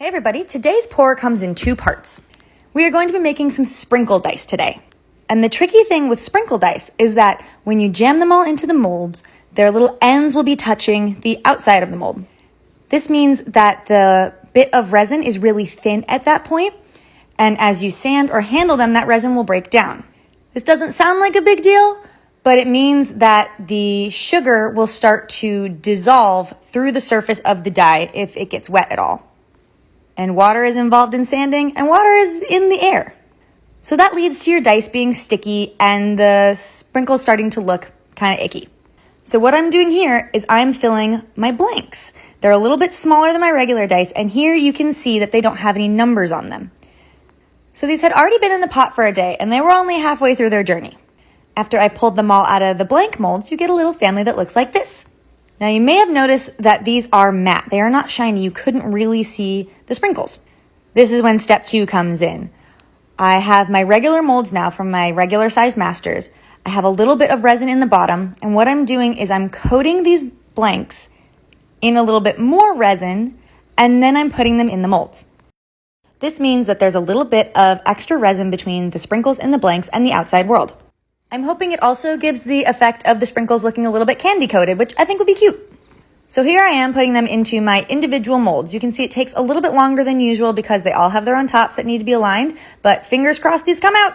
Hey everybody, today's pour comes in two parts. We are going to be making some sprinkle dice today. And the tricky thing with sprinkle dice is that when you jam them all into the molds, their little ends will be touching the outside of the mold. This means that the bit of resin is really thin at that point, and as you sand or handle them, that resin will break down. This doesn't sound like a big deal, but it means that the sugar will start to dissolve through the surface of the die if it gets wet at all. And water is involved in sanding, and water is in the air. So that leads to your dice being sticky and the sprinkles starting to look kind of icky. So what I'm doing here is I'm filling my blanks. They're a little bit smaller than my regular dice, and here you can see that they don't have any numbers on them. So these had already been in the pot for a day, and they were only halfway through their journey. After I pulled them all out of the blank molds, you get a little family that looks like this. Now you may have noticed that these are matte. They are not shiny. You couldn't really see the sprinkles. This is when step 2 comes in. I have my regular molds now from my regular size masters. I have a little bit of resin in the bottom, and what I'm doing is I'm coating these blanks in a little bit more resin, and then I'm putting them in the molds. This means that there's a little bit of extra resin between the sprinkles in the blanks and the outside world. I'm hoping it also gives the effect of the sprinkles looking a little bit candy coated, which I think would be cute. So here I am putting them into my individual molds. You can see it takes a little bit longer than usual because they all have their own tops that need to be aligned, but fingers crossed these come out.